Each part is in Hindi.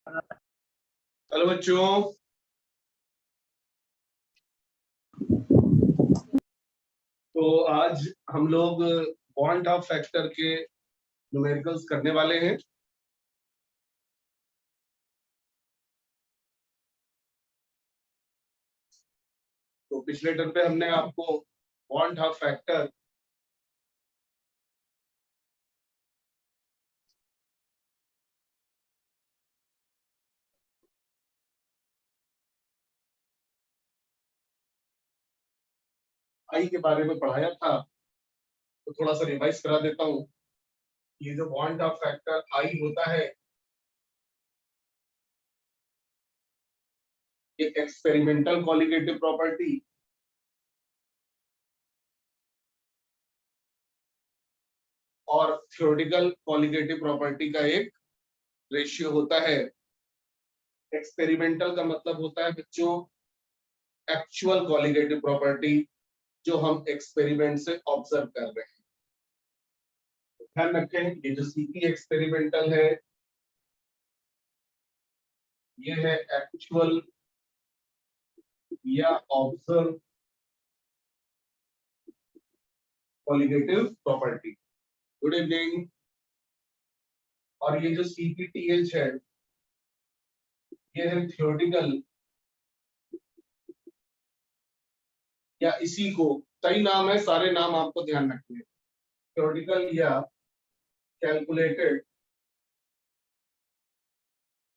हेलो बच्चों। तो आज हम लोग पॉइंट ऑफ फैक्टर के न्यूमेरिकल्स करने वाले हैं। तो पिछले टर्म पे हमने आपको पॉइंट ऑफ फैक्टर आई के बारे में पढ़ाया था, तो थोड़ा सा रिवाइज करा देता हूँ। ये जो पॉइंट ऑफ फैक्टर आई होता है, ये एक्सपेरिमेंटल कॉलिगेटिव प्रॉपर्टी और थ्योरेटिकल कॉलिगेटिव प्रॉपर्टी का एक रेशियो होता है। एक्सपेरिमेंटल का मतलब होता है बच्चों एक्चुअल कॉलिगेटिव प्रॉपर्टी जो हम एक्सपेरिमेंट से ऑब्जर्व कर रहे हैं। ध्यान रखें, ये जो सीपी एक्सपेरिमेंटल है, ये है एक्चुअल या observe colligative property. Good evening. और ये जो सीपीटीएच है, ये है थ्योरेटिकल, या इसी को कई नाम है, सारे नाम आपको ध्यान रखने हैं। थ्योरेटिकल या कैलकुलेटेड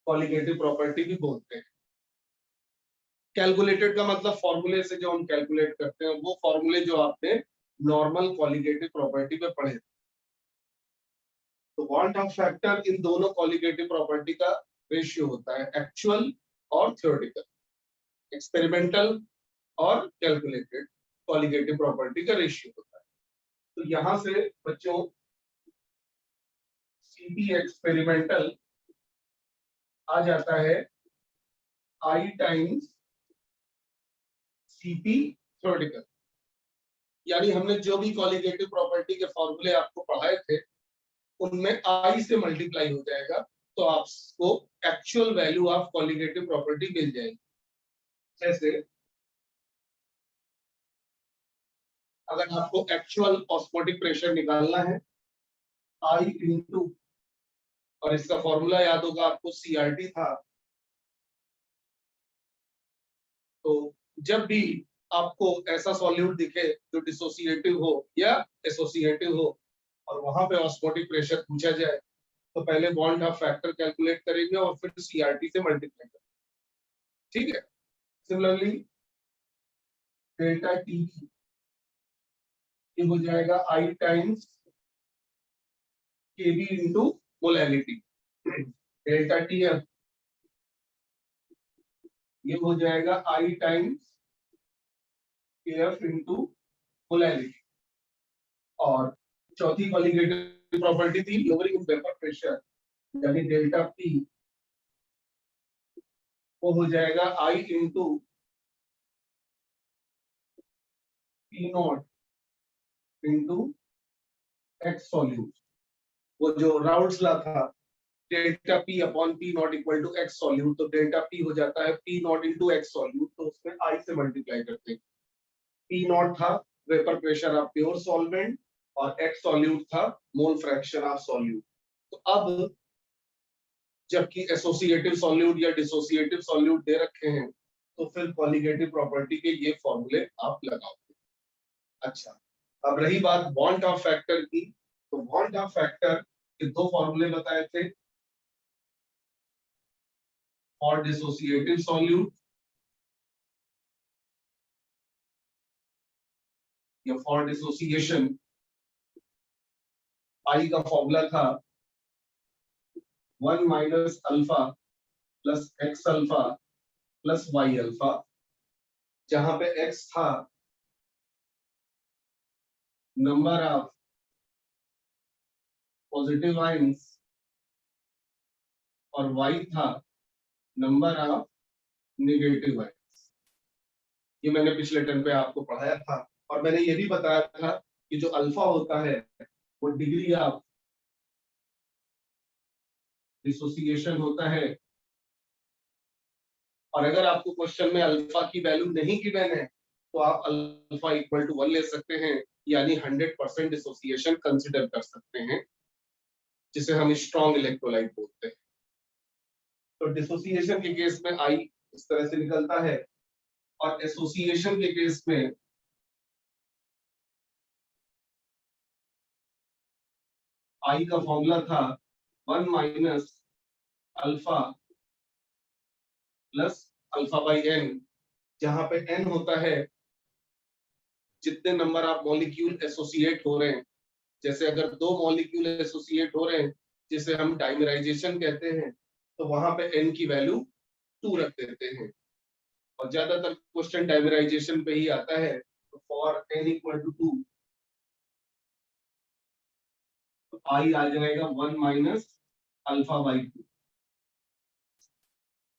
कॉलिगेटिव प्रॉपर्टी भी बोलते हैं। कैलकुलेटेड का मतलब फॉर्मूले से जो हम कैलकुलेट करते हैं, वो फॉर्मूले जो आपने नॉर्मल कॉलिगेटिव प्रॉपर्टी में पढ़े। तो पॉइंट ऑफ फैक्टर इन दोनों कॉलिगेटिव प्रॉपर्टी का रेशियो होता है, एक्चुअल और थ्योरेटिकल, एक्सपेरिमेंटल और कैलकुलेटेड कॉलिगेटिव प्रॉपर्टी का रेशियो होता है। तो यहां से बच्चों सीपी एक्सपेरिमेंटल आ जाता है आई टाइम्स सीपी थ्योरेटिकल। यानी हमने जो भी कॉलिगेटिव प्रॉपर्टी के फॉर्मूले आपको पढ़ाए थे, उनमें आई से मल्टीप्लाई हो जाएगा, तो आपको actual value of colligative property मिल जाएगी। जैसे अगर आपको एक्चुअल ऑस्मोटिक प्रेशर निकालना है, आई इंटू, और इसका फॉर्मूला याद होगा आपको, सीआरटी था। तो जब भी आपको ऐसा सॉल्यूट दिखे जो डिसोसिएटिव हो या एसोसिएटिव हो, और वहां पे ऑस्मोटिक प्रेशर पूछा जाए, तो पहले बॉन्ड ऑफ फैक्टर कैलकुलेट करेंगे और फिर सीआरटी से मल्टीप्लाई करेंगे। ठीक है। सिमिलरली डेल्टा टी ये हो जाएगा I times K b into molality. Delta T F ये हो जाएगा I times K f into molality. और चौथी कॉलिगेटिव प्रॉपर्टी थी लोअरिंग इन वेपर प्रेशर, यानी डेल्टा पी वो हो जाएगा I into P naught into X solute. वो जो राउल्ट्स लॉ था, delta P upon P naught equal to X solute, तो डेल्टा पी हो जाता है P naught into X solute, तो उसमें आई से मल्टीप्लाई करते हैं। पी नॉट था vapour pressure of pure solvent, और एक्स सॉल्यूट था मोल फ्रैक्शन ऑफ सॉल्यूट। तो अब जबकि एसोसिएटिव सॉल्यूट या डिसोसिएटिव सॉल्यूट दे रखे हैं, तो फिर कॉलिगेटिव प्रॉपर्टी के ये फॉर्मूले आप लगाओगे। अच्छा, अब रही बात बॉन्ड ऑफ फैक्टर की, तो बॉन्ड ऑफ फैक्टर के दो फॉर्मूले बताए थे, फॉर डिसोसिएटिव सॉल्यूट या फॉर डिसोसिएशन, आई का फॉर्मूला था 1 minus alpha plus x alpha plus y alpha, जहां पे एक्स था नंबर ऑफ पॉजिटिव आयंस और वाई था नंबर ऑफ नेगेटिव आयंस। ये मैंने पिछले टर्म पे आपको पढ़ाया था, और मैंने ये भी बताया था कि जो अल्फा होता है वो डिग्री ऑफ डिसोसिएशन होता है, और अगर आपको क्वेश्चन में अल्फा की वैल्यू नहीं गिवन है तो आप अल्फा इक्वल टू 1 ले सकते हैं, यानी 100% डिसोसिएशन कंसिडर कर सकते हैं, जिसे हम स्ट्रॉन्ग इलेक्ट्रोलाइट बोलते हैं। तो डिसोसिएशन के केस में आई इस तरह से निकलता है, और एसोसिएशन के केस में आई का फॉर्मूला था 1 minus alpha plus alpha by n, जहां पे एन होता है जितने नंबर आप मॉलिक्यूल एसोसिएट हो रहे हैं। जैसे अगर 2 मॉलिक्यूल एसोसिएट हो रहे हैं जिसे हम डाइमराइजेशन कहते हैं, तो वहां पे एन की वैल्यू 2 रख देते हैं, और ज्यादातर क्वेश्चन डाइमराइजेशन पे ही आता है। तो फॉर एन इक्वल टू 2 तो आई आ जाएगा 1 माइनस अल्फा बाई 2।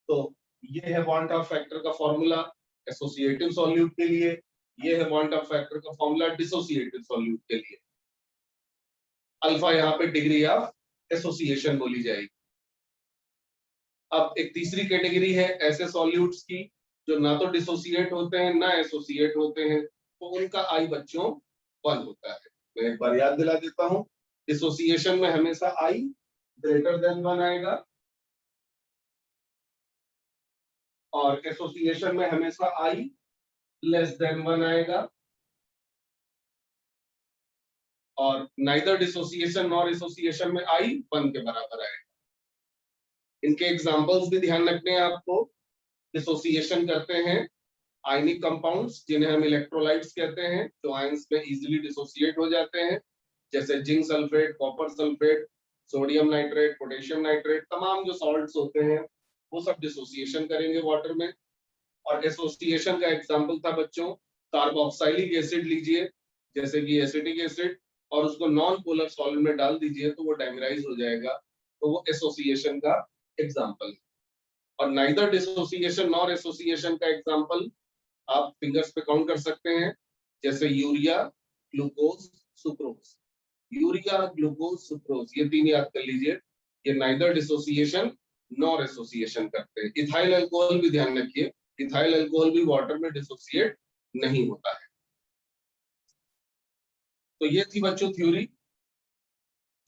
तो ये है वांट ऑफ फैक्टर का फॉर्मूला एसोसिएटिव सॉल्यूट के लिए, ये है वांट ऑफ फैक्टर का फॉर्मूला डिसोसिएटिव सॉल्यूट के लिए। अल्फा यहाँ पे डिग्री ऑफ एसोसिएशन बोली जाएगी। अब एक तीसरी कैटेगरी है ऐसे सॉल्यूट्स की जो ना तो डिसोसिएट होते हैं ना एसोसिएट होते हैं, तो उनका आई बच्चों 1 होता है। मैं एक बार याद दिला देता हूं, डिसोसिएशन में हमेशा आई ग्रेटर देन 1 आएगा, और एसोसिएशन में हमेशा आई लेस देन 1 आएगा, और नाइदर डिसोसिएशन नॉर एसोसिएशन में आई 1 के बराबर आएगा। इनके एग्जांपल्स भी ध्यान रखने हैं आपको। डिसोसिएशन करते हैं आयनिक कंपाउंड्स जिन्हें हम इलेक्ट्रोलाइट्स कहते हैं, जो आयंस में इजीली डिसोसिएट हो जाते हैं, जैसे zinc sulphate, copper sulphate, sodium nitrate, potassium nitrate, तमाम जो सॉल्ट्स होते हैं वो सब डिसोसिएशन करेंगे वाटर में। और एसोसिएशन का एग्जांपल था बच्चों कार्बोक्सिलिक एसिड लीजिए, जैसे कि एसिटिक एसिड, और उसको नॉन पोलर सॉल्वेंट में डाल दीजिए तो वो डाइमराइज हो जाएगा, तो वो एसोसिएशन का एग्जांपल है। और नाइदर डिसोसिएशन नॉर एसोसिएशन का एग्जांपल आप फिंगर्स पे काउंट कर सकते हैं, जैसे urea, glucose, sucrose. Urea, glucose, sucrose, ये 3 याद कर लीजिए। ये नाइदर डिसोसिएशन नॉर एसोसिएशन करते हैं। इथाइल अल्कोहल भी ध्यान रखिए, इथाइल अल्कोहल भी वाटर में डिसोसिएट नहीं होता है। तो ये थी बच्चों थ्योरी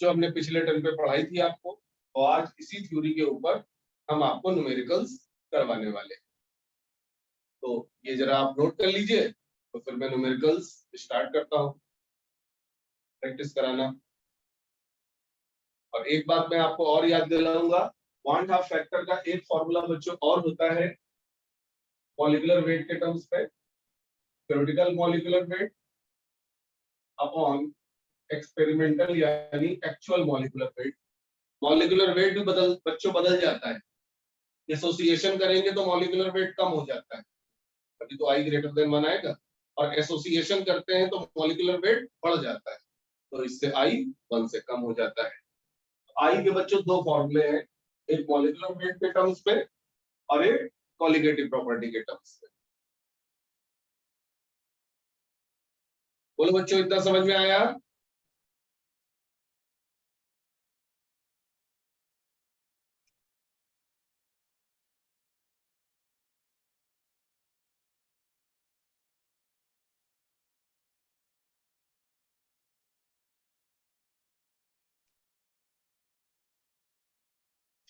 जो हमने पिछले टर्म पे पढ़ाई थी आपको, और आज इसी थ्योरी के ऊपर हम आपको न्यूमेरिकल्स करवाने वाले हैं। तो ये जरा आप नोट कर लीजिए, तो फिर मैं न्यूमेरिकल्स स्टार्ट करता हूँ प्रैक्टिस कराना। और एक बात मैं आपको और याद दिलाऊंगा, क्वांट हाफ फैक्टर का एक फॉर्मूला बच्चों और होता है मॉलिक्यूलर वेट के टर्म्स पे, theoretical molecular weight upon experimental यानी actual molecular weight. Molecular weight भी बच्चों बदल जाता है। एसोसिएशन करेंगे तो मॉलिक्यूलर वेट कम हो जाता है, अभी तो आई ग्रेटर देन 1 आएगा, और एसोसिएशन करते हैं तो मॉलिक्यूलर वेट बढ़ जाता है, तो इससे आई 1 से कम हो जाता है। आई के बच्चों 2 फॉर्मूले हैं, एक मॉलिक्यूलर वेट के टर्म्स पे और एक कॉलिगेटिव प्रॉपर्टी के टर्म्स पे। बोलो बच्चों, इतना समझ में आया?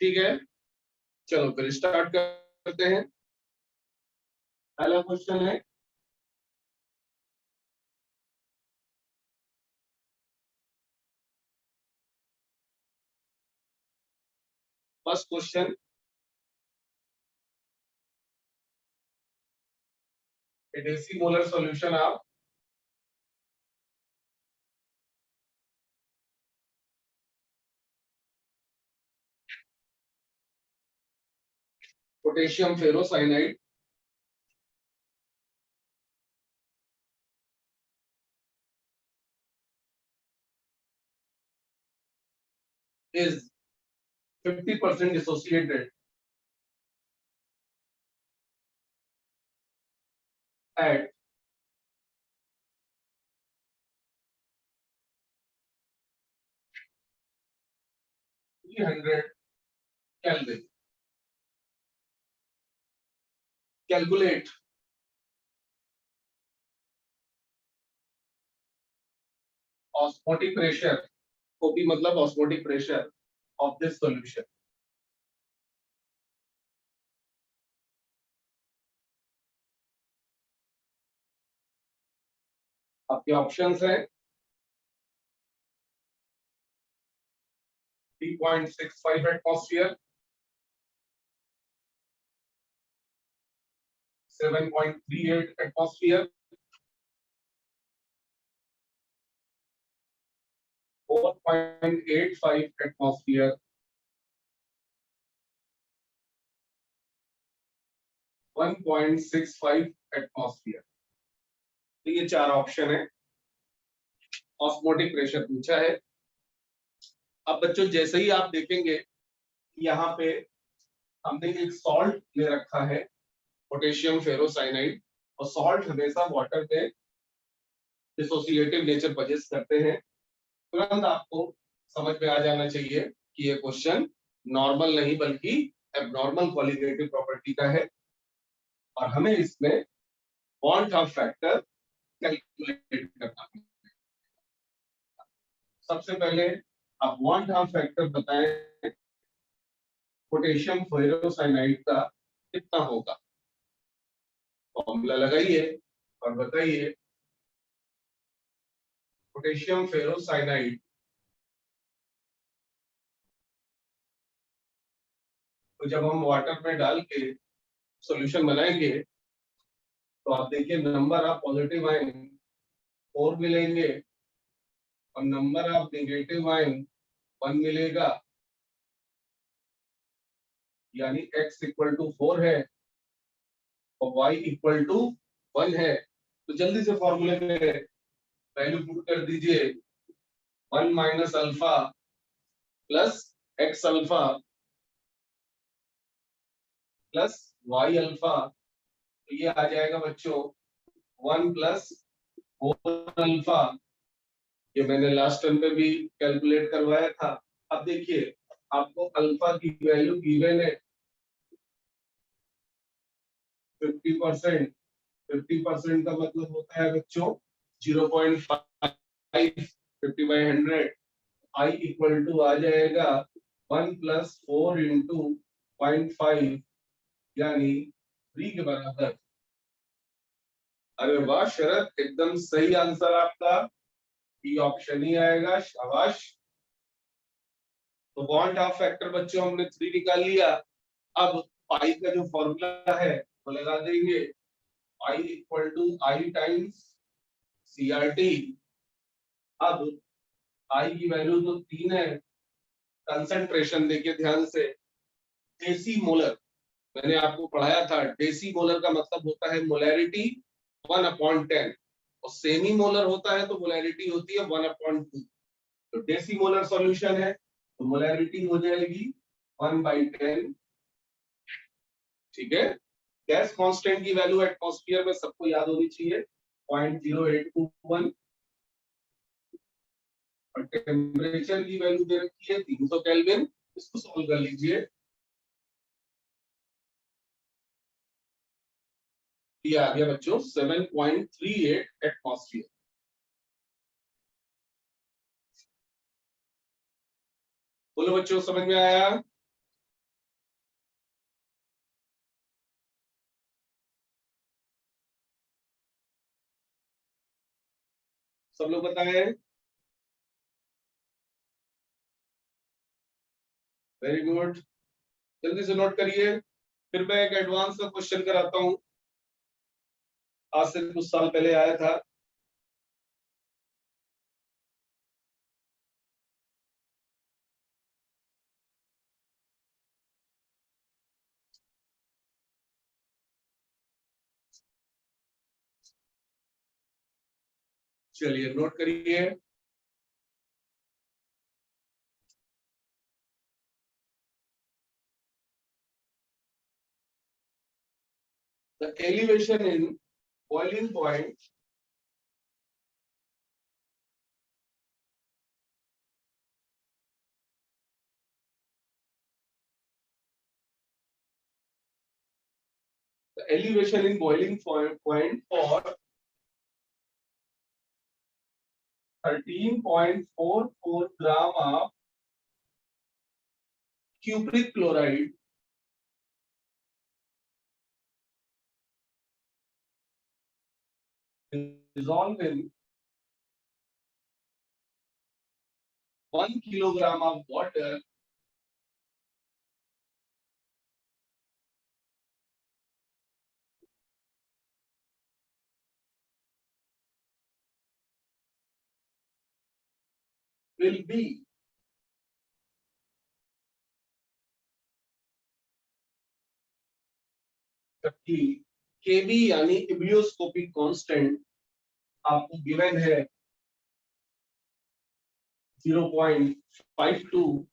ठीक है, चलो फिर स्टार्ट करते हैं। पहला क्वेश्चन है, first question, a decimolar solution of potassium ferrocyanide is 50% dissociated at 300 Kelvin. Calculate osmotic pressure, OP मतलब osmotic pressure of this solution. आपके ऑप्शंस हैं 3.65 एटमॉस्फेयर, 7.38 एटमॉस्फेयर, 4.85 एटमॉस्फेयर, 1.65 एटमॉस्फेयर। तो ये चार ऑप्शन है, ऑस्मोटिक प्रेशर पूछा है। अब बच्चों जैसे ही आप देखेंगे यहाँ पे हमने एक सॉल्ट ले रखा है, पोटेशियम फेरोसाइनाइड, और सॉल्ट हमेशा वाटर में डिसोसिएटिव नेचर पजेस करते हैं। तुरंत आपको समझ में आ जाना चाहिए कि ये क्वेश्चन नॉर्मल नहीं बल्कि एबनॉर्मल क्वालिटेटिव प्रॉपर्टी का है, और हमें इसमें बॉन्ड ऑफ फैक्टर कैलकुलेट करना है। सबसे पहले आप बॉन्ड ऑफ फैक्टर बताएं पोटेशियम फेरोसाइनाइड का कितना होगा। फॉर्मूला लगाइए और बताइए पोटेशियम फेरोसाइनाइड, तो जब हम वाटर में डाल के सॉल्यूशन बनाएंगे तो आप देखिए नंबर ऑफ पॉजिटिव आयन 4 मिलेंगे और नंबर ऑफ नेगेटिव आयन 1 मिलेगा, यानी x इक्वल टू 4 है और y इक्वल टू 1 है। तो जल्दी से फॉर्मूले में वैल्यू पुट कर दीजिए, 1 minus alpha plus x alpha plus y alpha, तो ये आ जाएगा बच्चों 1 प्लस 4 अल्फा। ये मैंने लास्ट टर्म में भी कैलकुलेट करवाया था। अब देखिए आपको अल्फा की वैल्यू गिवन है 50%। 50% का मतलब होता है बच्चों 0.5, 50/100। आई इक्वल टू आ जाएगा 1 प्लस 4 इंटू 0.5 यानी 3 के बराबर। अरे वाह शरद, एकदम सही आंसर आपका, बी ऑप्शन ही आएगा, शाबाश। तो बॉन्ड ऑफ फैक्टर बच्चों हमने 3 निकाल लिया। अब पाई का जो फॉर्मूला है वो लगा देंगे, I equal to I times C R T. अब आई की वैल्यू तो 3 है, कंसंट्रेशन देखिए ध्यान से, डेसी मोलर, मैंने आपको पढ़ाया था डेसी मोलर का मतलब होता है मोलैरिटी 1/10, और सेमी मोलर होता है तो मोलैरिटी होती है 1/2। तो डेसी मोलर सॉल्यूशन है तो मोलैरिटी हो जाएगी 1/10। ठीक है। गैस कांस्टेंट की वैल्यू एटमॉस्फेयर में सबको याद होनी चाहिए 0.0821, और टेम्परेचर की वैल्यू दे रखी है 300 केल्विन। इसको सॉल्व कर लीजिए, ये आ गया बच्चों 7.38 एटमॉस्फेयर। बोलो बच्चों समझ में आया? सब लोग बताएं। वेरी गुड, जल्दी से नोट करिए। फिर मैं एक एडवांस का क्वेश्चन कराता हूं, आज से कुछ साल पहले आया था। चलिए नोट करिए। The elevation in boiling point The elevation in boiling point for 13.44 gram of cupric chloride dissolved in 1 kilogram of water will be जबकि केबी यानी इबियोस्कोपिक कांस्टेंट आपको गिवन है 0.52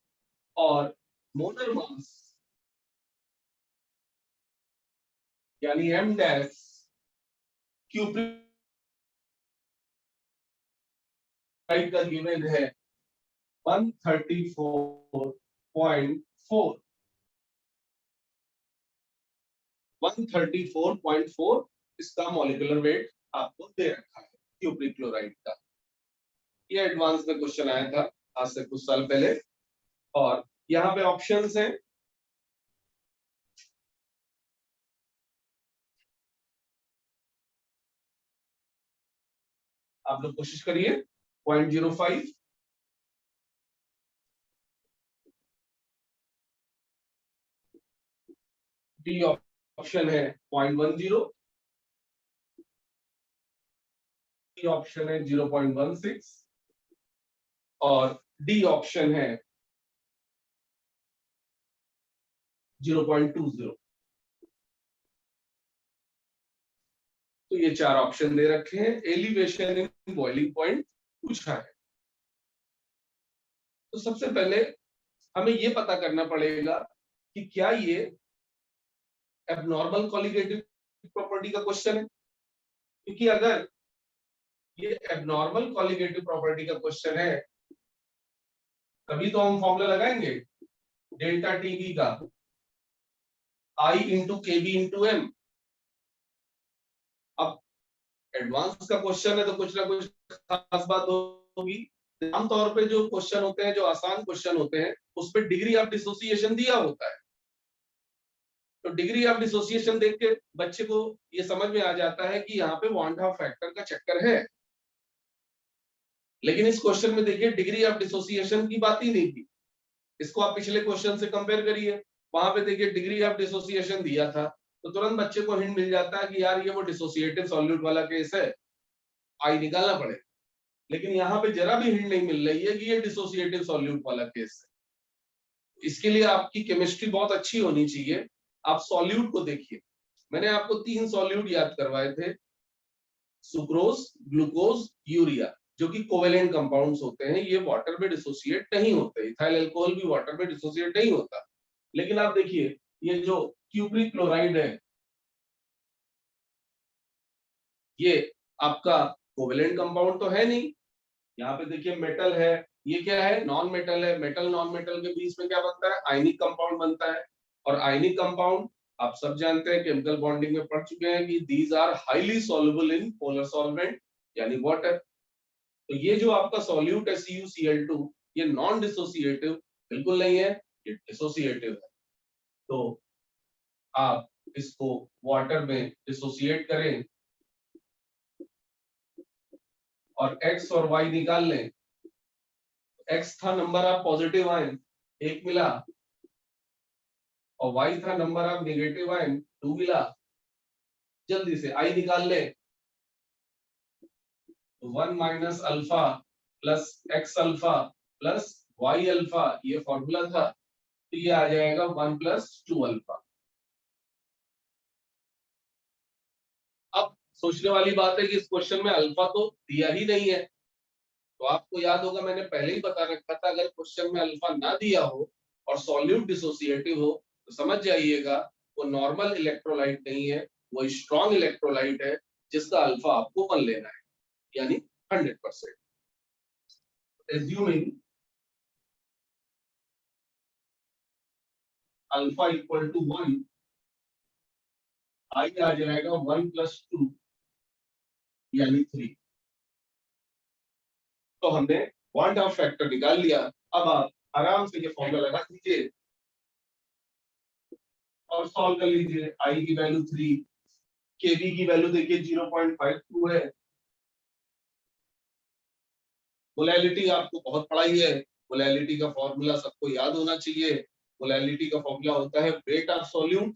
और मोलर मास यानी m डैश क्यूप्रिक का गिवन है 134.4 134.4 इसका मॉलिक्यूलर वेट आपको दे रखा है क्यूप्रिक क्लोराइड का। ये एडवांस में क्वेश्चन आया था आज से कुछ साल पहले और यहाँ पे ऑप्शंस हैं। आप लोग कोशिश करिए 0.05 डी ऑप्शन है 0.10 डी ऑप्शन है 0.16 और डी ऑप्शन है 0.20। तो ये चार ऑप्शन दे रखे हैं। एलिवेशन इन बॉइलिंग पॉइंट पूछा है। तो सबसे पहले हमें ये पता करना पड़ेगा कि क्या ये एबनॉर्मल कॉलिगेटिव प्रॉपर्टी का क्वेश्चन है, क्योंकि अगर ये एबनॉर्मल कॉलिगेटिव प्रॉपर्टी का क्वेश्चन है तभी तो हम फॉर्मूला लगाएंगे डेल्टा टीबी का I into KB into M. अब एडवांस का क्वेश्चन है तो कुछ ना कुछ खास बात होगी। आमतौर पे जो क्वेश्चन होते हैं, जो आसान क्वेश्चन होते हैं, उस पर डिग्री ऑफ डिसोसिएशन दिया होता है। तो डिग्री ऑफ डिसोसिएशन देख के बच्चे को ये समझ में आ जाता है कि यहाँ पे वॉन हाफ फैक्टर का चक्कर है। लेकिन इस क्वेश्चन में देखिए डिग्री ऑफ डिसोसिएशन की बात ही नहीं थी। इसको आप पिछले क्वेश्चन से कंपेयर करिए, वहां पे देखिए डिग्री ऑफ डिसोसिएशन दिया था तो तुरंत बच्चे को हिंट मिल जाता है कि यार ये वो डिसोसिएटिव सॉल्यूट वाला केस है, आई निकालना पड़े। लेकिन यहाँ पे जरा भी हिंट नहीं मिल रही है कि ये डिसोसिएटिव सॉल्यूट वाला केस है। इसके लिए आपकी केमिस्ट्री बहुत अच्छी होनी चाहिए। आप सॉल्यूट को देखिए, मैंने आपको 3 सॉल्यूट याद करवाए थे, सुक्रोज, ग्लूकोज, यूरिया, जो कि कोवेलेंट कंपाउंड्स होते हैं। ये वाटर में डिसोसिएट नहीं होते। इथाइल अल्कोहल भी वाटर में डिसोसिएट नहीं होता। लेकिन आप देखिए ये जो क्यूप्रिक क्लोराइड है ये आपका कोवेलेंट कंपाउंड तो है नहीं। यहाँ पे देखिए मेटल है, ये क्या है, नॉन मेटल है। मेटल नॉन मेटल के बीच में क्या बनता है, आयनिक कंपाउंड बनता है। और आयनिक कंपाउंड आप सब जानते हैं, केमिकल बॉन्डिंग में पढ़ चुके हैं कि these are highly soluble in polar solvent यानी वाटर। तो ये जो आपका सॉल्यूट है CuCl2 ये नॉन डिसोसिएटिव बिल्कुल नहीं है, ये डिसोसिएटिव है। तो आप इसको वाटर में डिसोसिएट करें और x और y निकाल लें। x था नंबर ऑफ पॉजिटिव आयन 1 मिला और y था नंबर ऑफ नेगेटिव आयन 2 मिला। जल्दी से I निकाल ले, 1 minus alpha plus x alpha plus y alpha, ये फॉर्मूला था। तो ये आ जाएगा 1 प्लस 2 अल्फा। अब सोचने वाली बात है कि इस क्वेश्चन में अल्फा तो दिया ही नहीं है। तो आपको याद होगा मैंने पहले ही बता रखा था, अगर क्वेश्चन में अल्फा ना दिया हो और सॉल्यूट डिसोसिएटिव हो तो समझ जाइएगा वो नॉर्मल इलेक्ट्रोलाइट नहीं है, वो स्ट्रॉन्ग इलेक्ट्रोलाइट है जिसका अल्फा आपको 1 लेना है, यानी 100%। Assuming अल्फा इक्वल टू 1 आई आ जाएगा 1+2 यानी 3। तो हमने वन ऑफ फैक्टर निकाल लिया। अब आप आराम से ये फॉर्मूला लगा दीजिए और सॉल्व कर लीजिए। आई की वैल्यू 3, केवी की वैल्यू देखिए 0.52 है। मोलैलिटी आपको बहुत पढ़ाई है, मोलैलिटी का फॉर्मूला सबको याद होना चाहिए। मोलैलिटी का फॉर्मूला होता है वेट ऑफ सॉल्यूट।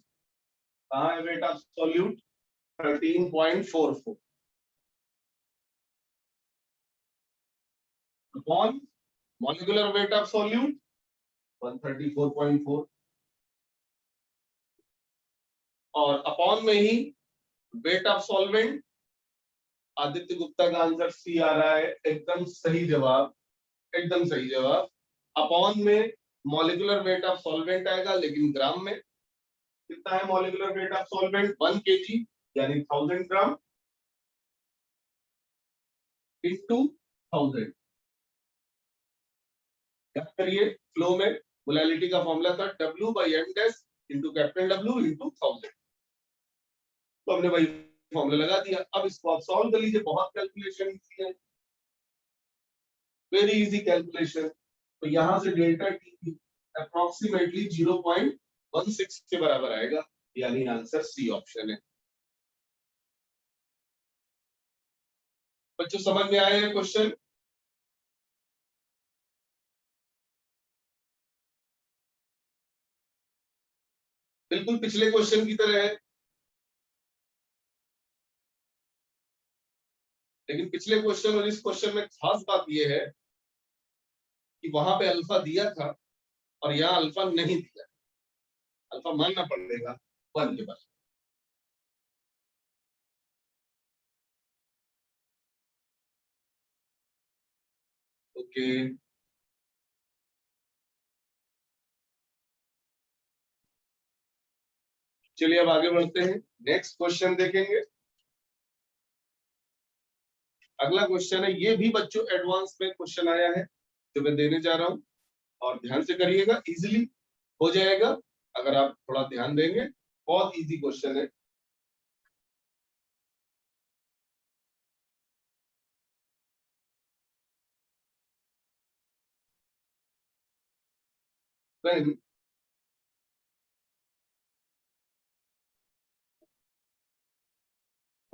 कहाँ है weight of solute? 13.44 upon molecular weight of solute 134.4 और अपॉन में ही weight of solvent. Aditya Gupta का आंसर सी आ रहा है, एकदम सही जवाब, एकदम सही जवाब। अपॉन में मॉलिक्यूलर वेट ऑफ सॉल्वेंट आएगा लेकिन ग्राम में। कितना है molecular weight of solvent? 1 kg यानी 1000 ग्राम इंटू 1000। याद करिए फ्लो में मोलैलिटी का फॉर्मूला था W/m dash into capital W into 1000। तो हमने वही फॉर्मूला लगा दिया। अब इसको आप सॉल्व कर लीजिए, बहुत कैलकुलेशन इजी है, वेरी इजी कैलकुलेशन। तो यहां से डेल्टा टी अप्रोक्सीमेटली 0.16 के बराबर आएगा, यानी आंसर सी ऑप्शन है। बच्चों समझ में आए हैं क्वेश्चन? बिल्कुल पिछले क्वेश्चन की तरह है, लेकिन पिछले क्वेश्चन और इस क्वेश्चन में खास बात यह है कि वहां पे अल्फा दिया था और यहाँ अल्फा नहीं दिया। अल्फा मानना पड़ेगा 1 के बाद। ओके, चलिए अब आगे बढ़ते हैं, नेक्स्ट क्वेश्चन देखेंगे। अगला क्वेश्चन है, ये भी बच्चों एडवांस में क्वेश्चन आया है जो मैं देने जा रहा हूँ, और ध्यान से करिएगा, इजीली हो जाएगा अगर आप थोड़ा ध्यान देंगे। बहुत इजी क्वेश्चन है।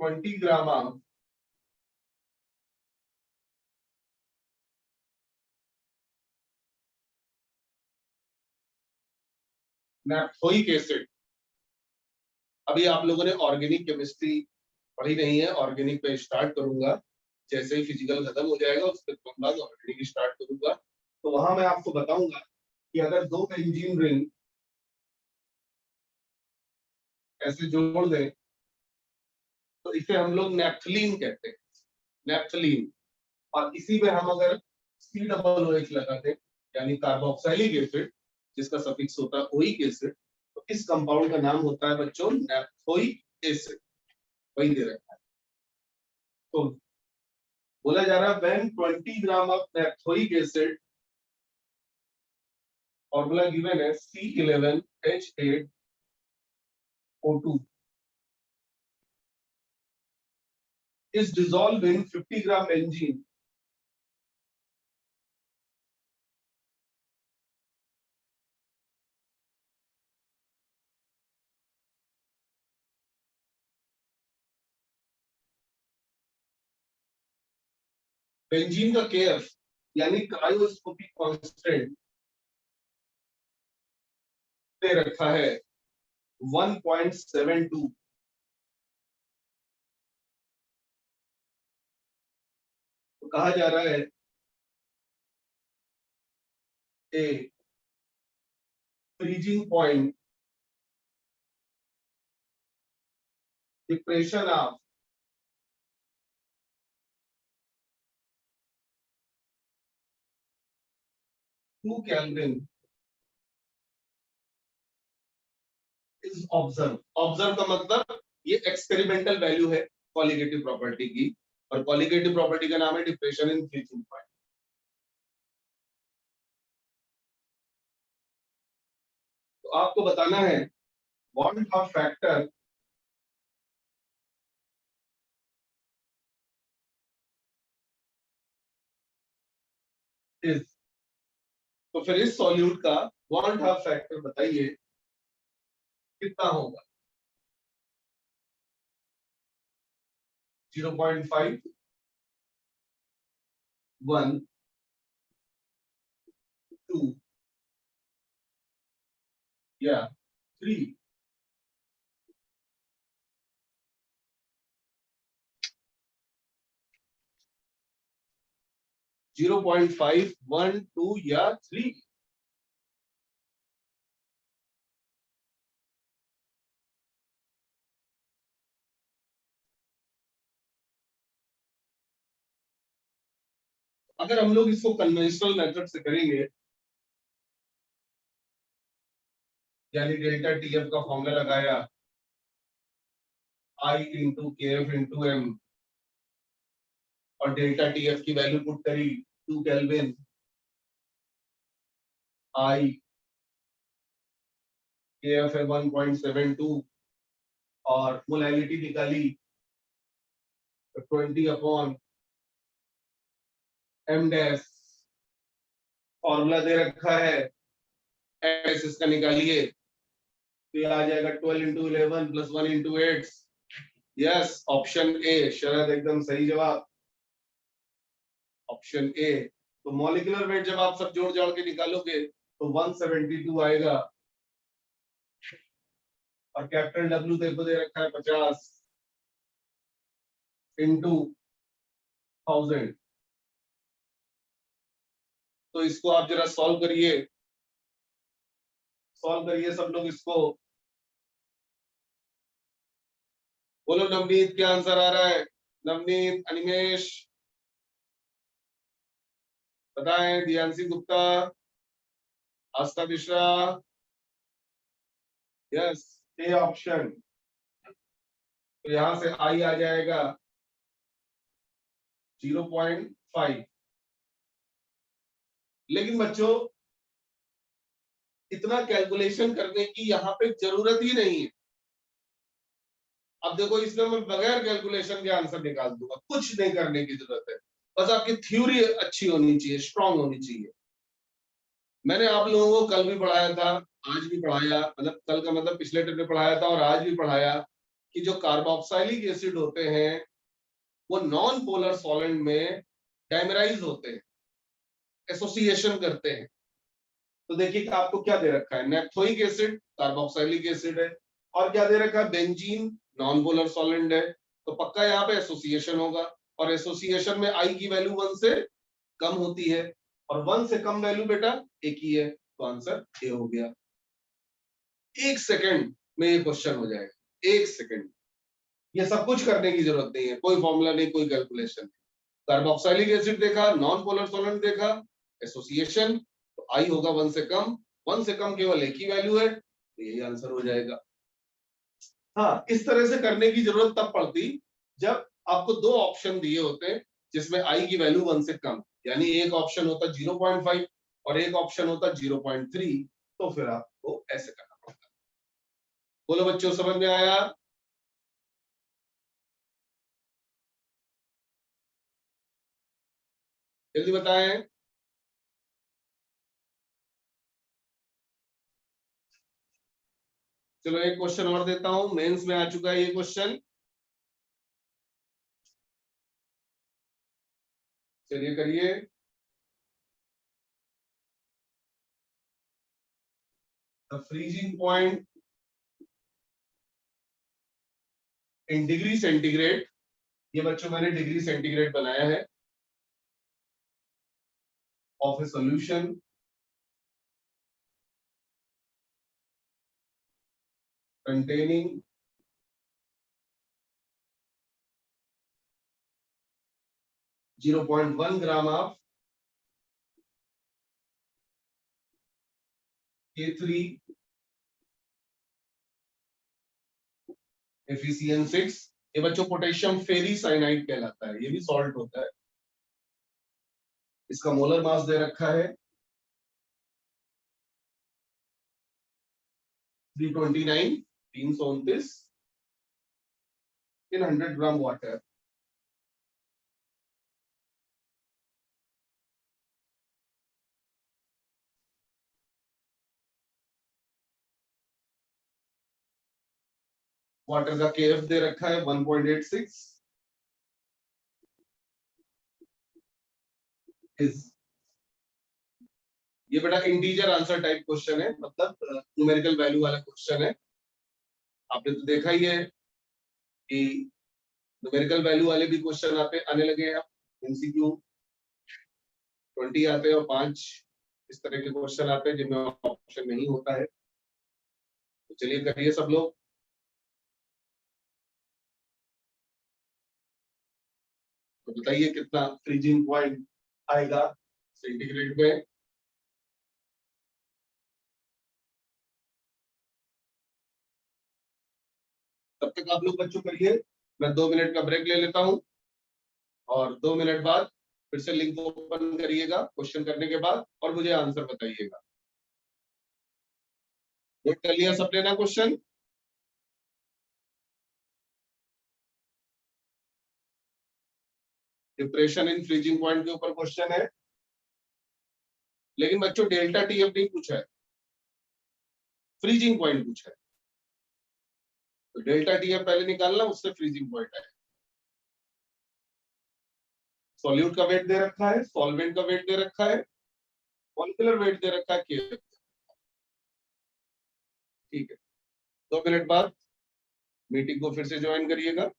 When 20 ग्राम ऑफ नैप्थोइक एसिड, अभी आप लोगों ने ऑर्गेनिक केमिस्ट्री पढ़ी नहीं है, ऑर्गेनिक पे स्टार्ट करूंगा, जैसे ही फिजिकल खत्म हो जाएगा उसके बाद ऑर्गेनिक स्टार्ट करूंगा। तो वहां मैं आपको बताऊंगा कि अगर दो बेंजीन रिंग ऐसे जोड़ दें तो इसे हम लोग नेप्थलीन कहते हैं, नेप्थलीन। और इसी में हम अगर COOH लगा दें यानी कार्बोक्सिलिक एसिड, जिसका सफिक्स होता है ओइक एसिड, तो इस कंपाउंड का नाम होता है बच्चों नेप्थोइक एसिड, वही दे रखा है। तो बोला जा रहा है when 20 gram of naphthoic acid, formula given है C11H8O2 is dissolved in 50 gram benzene, benzene का केएफ यानी क्रायोस्कोपिक कांस्टेंट दे रखा है 1.72। तो कहा जा रहा है A freezing point depression of two kelvin is observe. Observe का मतलब ये एक्सपेरिमेंटल वैल्यू है क्वालिटेटिव प्रॉपर्टी की, और क्वालिटेटिव प्रॉपर्टी का नाम है डिप्रेशन इन फ्रीजिंग पॉइंट। तो आपको बताना है बॉन्ड ऑफ फैक्टर इज, तो फिर इस सॉल्यूट का वांट हाफ फैक्टर बताइए कितना होगा? 0.5, 1, 2 या 3? 0.5, 1, 2 या 3? अगर हम लोग इसको कन्वेंशनल मेथड से करेंगे, यानी डेल्टा टीएफ का फॉर्मूला लगाया, आई इंटू के एफ इंटू एम, और डेल्टा टीएफ की वैल्यू पुट करी 2 केल्विन, आई के एफ है 1.72, और मोलैलिटी निकाली 20 अपॉन एम डैश, फॉर्मूला दे रखा है एस, इसका निकालिए तो ये आ जाएगा 12 into 11 plus 1 into 8। Yes, option A Sharad एकदम सही जवाब, ऑप्शन ए। तो मॉलिक्यूलर वेट जब आप सब जोड़ जोड़ के निकालोगे तो 172 आएगा, और कैपिटल डब्ल्यू देखो दे रखा है 50 इंटू 1000। तो इसको आप जरा सॉल्व करिए, सॉल्व करिए सब लोग इसको। बोलो नवनीत, क्या आंसर आ रहा है? नवनीत, अनिमेश बताएं, Diyanshi Gupta, Astha Mishra. Yes, A option. तो यहां से आई आ जाएगा 0.5। लेकिन बच्चों, इतना कैलकुलेशन करने की यहाँ पे जरूरत ही नहीं है। अब देखो, इसमें मैं बगैर कैलकुलेशन के आंसर निकाल दूंगा, कुछ नहीं करने की जरूरत है, बस आपकी थ्योरी अच्छी होनी चाहिए, स्ट्रांग होनी चाहिए। मैंने आप लोगों को कल भी पढ़ाया था, आज भी पढ़ाया, मतलब कल का मतलब पिछले ट्रिप में पढ़ाया था और आज भी पढ़ाया, कि जो कार्बोक्सिलिक एसिड होते हैं वो नॉन पोलर सॉल्वेंट में डाइमराइज होते हैं, एसोसिएशन करते हैं। तो देखिए कि आपको क्या दे रखा है, नेप्थोइक एसिड कार्बोक्सिलिक एसिड है, और क्या दे रखा है, बेंजीन नॉन पोलर सॉल्वेंट है। तो पक्का यहाँ पे एसोसिएशन होगा, और एसोसिएशन में आई की वैल्यू 1 से कम होती है, और 1 से कम वैल्यू बेटा एक ही है, तो आंसर ए हो गया। 1 सेकंड में ये क्वेश्चन हो जाएगा, 1 सेकंड। ये सब कुछ करने की जरूरत नहीं है, कोई फॉर्मूला नहीं, कोई कैलकुलेशन। कार्बोक्सिलिक एसिड देखा, नॉन पोलर सॉल्वेंट देखा, एसोसिएशन, तो आई होगा 1 से कम, 1 से कम केवल एक ही वैल्यू है, तो यही आंसर हो जाएगा। हाँ, इस तरह से करने की जरूरत तब पड़ती जब आपको दो ऑप्शन दिए होते जिसमें आई की वैल्यू 1 से कम, यानी एक ऑप्शन होता 0.5 और एक ऑप्शन होता 0.3, तो फिर आपको ऐसे करना पड़ता। बोलो बच्चों, समझ में आया? जल्दी बताएं। चलो एक क्वेश्चन और देता हूं, मेंस में आ चुका है ये क्वेश्चन। चलिए करिए। The freezing point in degree centigrade, ये बच्चों मैंने डिग्री सेंटीग्रेड बनाया है, of A solution containing 0.1 gram of K3 FeCN6। ये बच्चों पोटेशियम फेरी साइनाइड कहलाता है, ये भी सॉल्ट होता है। इसका मोलर मास दे रखा है 329, 329 इन 100 ग्राम वाटर। वाटर का केएफ दे रखा है 1.86 इज, ये बेटा इंटीजर आंसर टाइप क्वेश्चन है, मतलब न्यूमेरिकल वैल्यू वाला क्वेश्चन है। आपने तो देखा ही है कि न्यूमेरिकल वैल्यू वाले भी क्वेश्चन आने लगे हैं, एमसीक्यू 20 आते हैं और 5 इस तरह के क्वेश्चन आते हैं जिनमें ऑप्शन नहीं होता है। तो चलिए करिए सब लोग। तो बताइए कितना फ्रीजिंग पॉइंट आएगा सेंटीग्रेड में। तब तक आप लोग बच्चों करिए, मैं 2 मिनट का ब्रेक ले लेता हूं और 2 मिनट बाद फिर से लिंक ओपन करिएगा क्वेश्चन करने के बाद और मुझे आंसर बताइएगा। नोट कर लिया सबने ना question? Depression in freezing point के ऊपर क्वेश्चन है, लेकिन बच्चों डेल्टा टीएफ नहीं पूछा है, फ्रीजिंग पॉइंट पूछा है। तो डेल्टा टीएफ पहले निकालना, उससे फ्रीजिंग पॉइंट है। सॉल्यूट का वेट दे रखा है, सॉल्वेंट का वेट दे रखा है, मॉलिक्यूलर वेट दे रखा है केएफ। ठीक है, 2 मिनट बाद मीटिंग को फिर से ज्वाइन करिएगा।